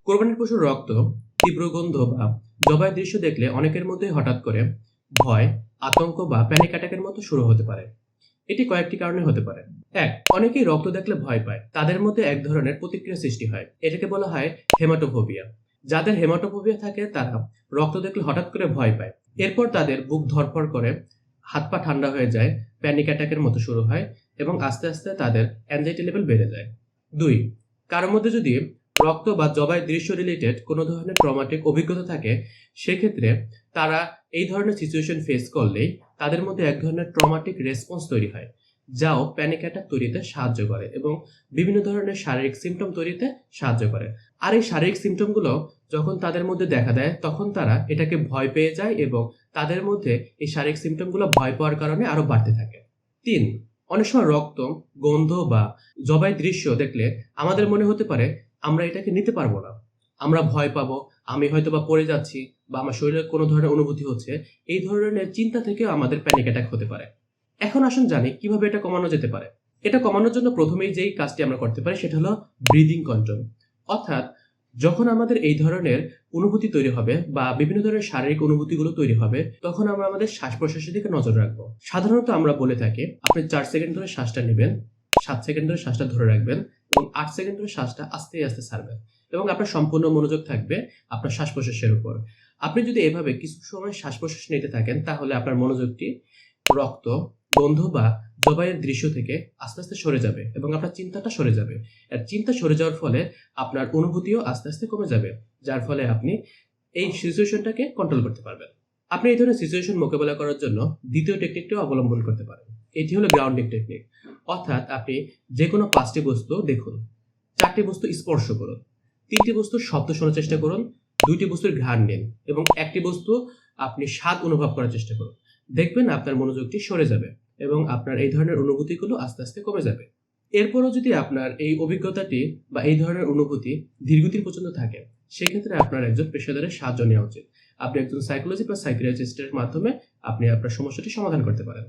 কোরবানির পশুর রক্ত, তীব্র গন্ধ বা জবাই দৃশ্য দেখলে অনেকের মধ্যে হঠাৎ করে ভয়, আতঙ্ক বা প্যানিক অ্যাটাকের মতো শুরু হতে পারে। এটি কয়েকটি কারণে হতে পারে। এক, অনেকেই রক্ত দেখলে ভয় পায়। তাদের মধ্যে এক ধরনের প্রতিক্রিয়া সৃষ্টি হয়, এটাকে বলা হয় হেমাটোফোবিয়া। যাদের হেমাটোফোবিয়া থাকে তারা রক্ত দেখলে হঠাৎ করে ভয় পায়। এরপর তাদের বুক ধড়ফড় করে, হাত পা ঠান্ডা হয়ে যায়, প্যানিক অ্যাটাকের মতো শুরু হয় এবং আস্তে আস্তে তাদের অ্যাংজাইটি লেভেল বেড়ে যায়। দুই, কারোর মধ্যে যদি রক্ত বা জবাই দৃশ্য রিলেটেড কোনো ধরনের ট্রমাটিক অভিজ্ঞতা থাকে, সেক্ষেত্রে তারা এই ধরনের সিচুয়েশন ফেস করলেই তাদের মধ্যে এক ধরনের ট্রমাটিক রেসপন্স তৈরি হয়, যাও প্যানিক অ্যাটাক তৈরিতে সাহায্য করে এবং বিভিন্ন ধরনের শারীরিক সিমটম তৈরিতে সাহায্য করে। আর এই শারীরিক সিমটমগুলো যখন তাদের মধ্যে দেখা দেয়, তখন তারা এটাকে ভয় পেয়ে যায় এবং তাদের মধ্যে এই শারীরিক সিমটমগুলো ভয় পাওয়ার কারণে আরো বাড়তে থাকে। তিন, অনেক সময় রক্ত, গন্ধ বা জবাই দৃশ্য দেখলে আমাদের মনে হতে পারে আমরা এটাকে নিতে পারবো না, আমরা ভয় পাবো, আমি হয়তো বা পড়ে যাচ্ছি বা আমার শরীরে কোনো ধরনের অনুভূতি হচ্ছে। এই ধরনের চিন্তা থেকেও আমাদের প্যানিক অ্যাটাক হতে পারে। এখন আসুন জানি কিভাবে এটা কমানো যেতে পারে। এটা কমানোর জন্য প্রথমেই যেই কাজটি আমরা করতে পারি সেটা হলো ব্রিদিং কন্ট্রোল। অর্থাৎ যখন আমাদের এই ধরনের অনুভূতি তৈরি হবে বা বিভিন্ন ধরনের শারীরিক অনুভূতিগুলো তৈরি হবে, তখন আমরা আমাদের শ্বাস প্রশ্বাসের দিকে নজর রাখবো। সাধারণত আমরা বলে থাকি আপনি 4 সেকেন্ড ধরে শ্বাসটা নেবেন, 7 সেকেন্ড ধরে শ্বাসটা ধরে রাখবেন এবং 8 সেকেন্ড ধরে শ্বাসটা আস্তে আস্তে ছাড়বেন এবং আপনার সম্পূর্ণ মনোযোগ থাকবে আপনার শ্বাস প্রশ্বাসের উপর। আপনি যদি এভাবে কিছু সময় শ্বাস প্রশ্বাস নিতে থাকেন, তাহলে আপনার মনোযোগটি রক্ত, গন্ধ বা জবাইয়ের দৃশ্য থেকে আস্তে আস্তে সরে যাবে এবং আপনার চিন্তাটা সরে যাবে। আর চিন্তা সরে যাওয়ার ফলে আপনার অনুভূতিও আস্তে আস্তে কমে যাবে, যার ফলে আপনি এই সিচুয়েশনটাকে কন্ট্রোল করতে পারবেন। আপনি এই ধরনের সিচুয়েশন মোকাবেলা করার জন্য দ্বিতীয় টেকনিকটিও অবলম্বন করতে পারেন। এটি হলো গ্রাউন্ডিং টেকনিক। অর্থাৎ আপনি যে কোনো 5টি বস্তু দেখুন, 4টি বস্তু স্পর্শ করুন, 3টি বস্তুর শব্দ শোনার চেষ্টা করুন, 2টি বস্তুর ঘ্রাণ নিন এবং 1টি বস্তু আপনি স্বাদ অনুভব করার চেষ্টা করুন। দেখবেন আপনার মনোযোগটি সরে যাবে এবং আপনার এই ধরনের অনুভূতিগুলো আস্তে আস্তে কমে যাবে। এরপরও যদি আপনার এই অভিজ্ঞতাটি বা এই ধরনের অনুভূতি দীর্ঘদিন পর্যন্ত থাকে, সেক্ষেত্রে আপনার একজন পেশাদারের সাহায্য নেওয়া উচিত। আপনি একজন সাইকোলজি বা সাইকিয়াট্রিস্টের মাধ্যমে আপনি আপনার সমস্যাটি সমাধান করতে পারেন।